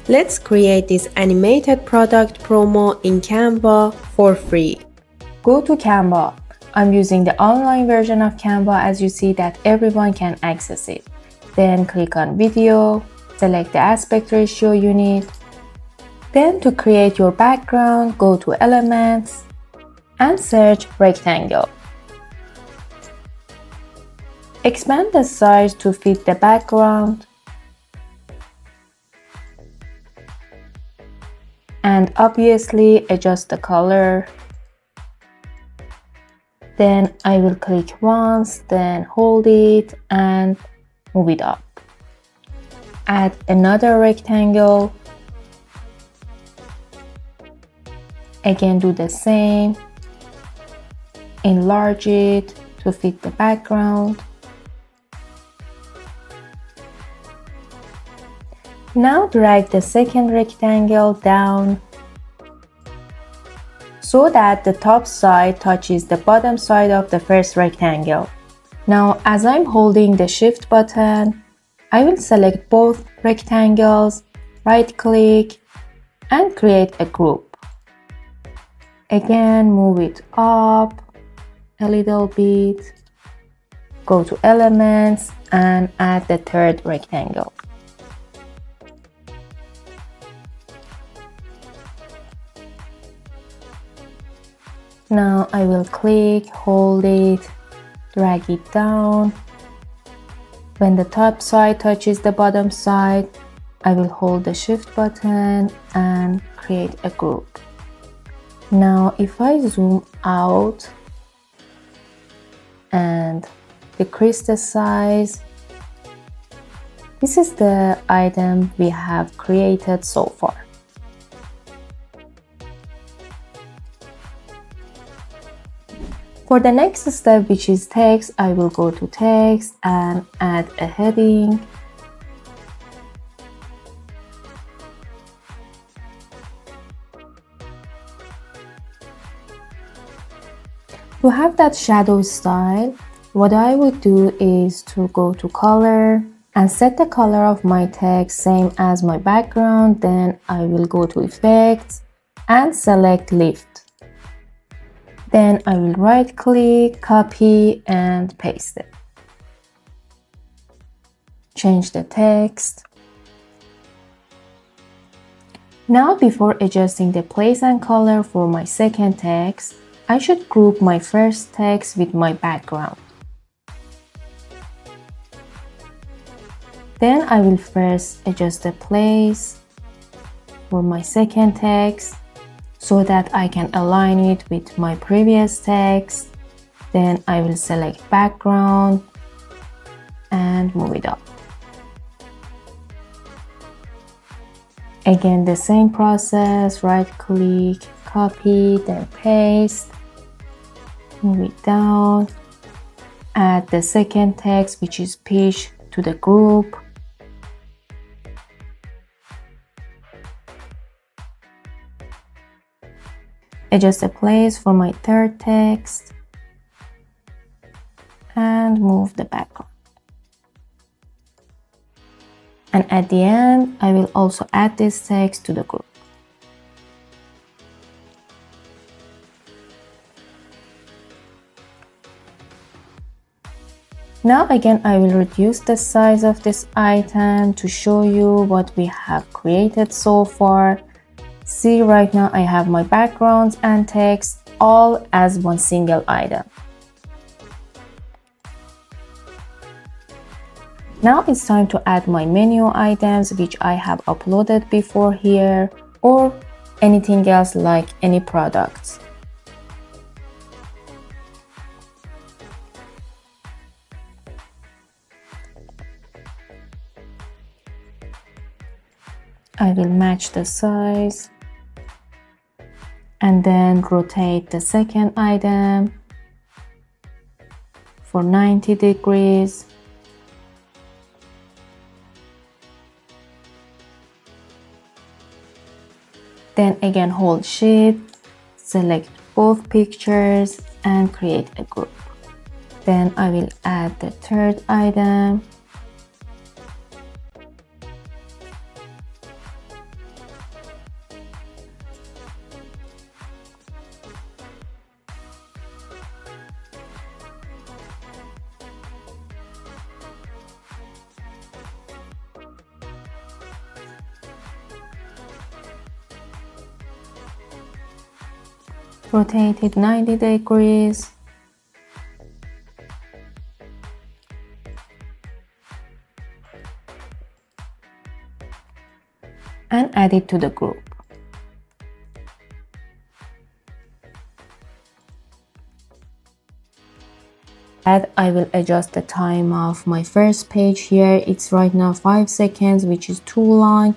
Let's create this animated product promo in Canva for free. Go to Canva. I'm using the online version of Canva as you see that everyone can access it. Then click on video, select the aspect ratio you need. Then to create your background, go to elements and search rectangle. Expand the size to fit the background. And obviously adjust the color. Then I will click once, then hold it and move it up. Add another rectangle. Again, do the same. Enlarge it to fit the background. Now drag the second rectangle down so that the top side touches the bottom side of the first rectangle. Now, as I'm holding the Shift button, I will select both rectangles, right-click, and create a group. Again, move it up a little bit, go to Elements, and add the third rectangle. Now I will click, hold it, drag it down. When the top side touches the bottom side, I will hold the Shift button and create a group. Now if I zoom out and decrease the size, this is the item we have created so far. For the next step, which is text, I will go to text and add a heading. To have that shadow style, what I would do is to go to color and set the color of my text same as my background. Then I will go to effects and select lift. Then I will right click, copy and paste it. Change the text. Now before adjusting the place and color for my second text, I should group my first text with my background. Then I will first adjust the place for my second text so that I can align it with my previous text. Then I will select background and move it up. Again, the same process, right click, copy, then paste, move it down, add the second text, which is peach, to the group. Adjust the place for my third text and move the background. And at the end, I will also add this text to the group. Now again, I will reduce the size of this item to show you what we have created so far. See, right now I have my backgrounds and text all as one single item. Now it's time to add my menu items, which I have uploaded before here, or anything else like any products. I will match the size and then rotate the second item for 90 degrees. Then again hold Shift, select both pictures and create a group. Then I will add the third item. rotate it 90 degrees. And add it to the group. I will adjust the time of my first page here. It's right now 5 seconds, which is too long.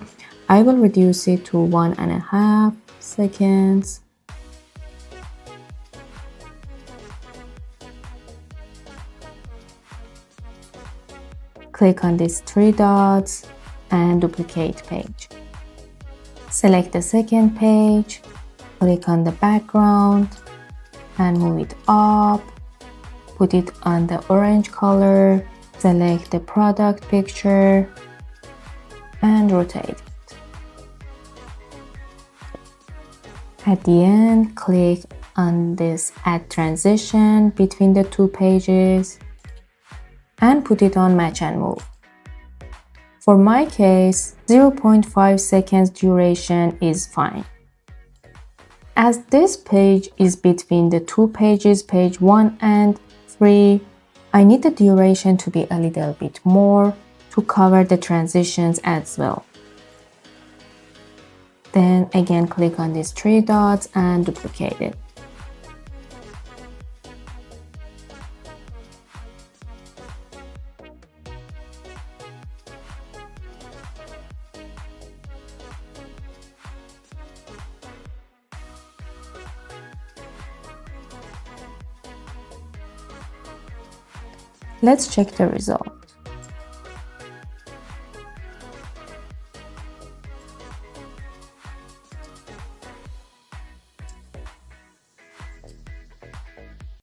I will reduce it to 1.5 seconds. Click on these 3 dots and duplicate page. Select the second page, click on the background and move it up. Put it on the orange color, select the product picture and rotate it. At the end, click on this add transition between the 2 pages and put it on match and move. For my case, 0.5 seconds duration is fine. As this page is between the 2 pages, page 1 and 3, I need the duration to be a little bit more to cover the transitions as well. Then again click on these 3 dots and duplicate it. Let's check the result.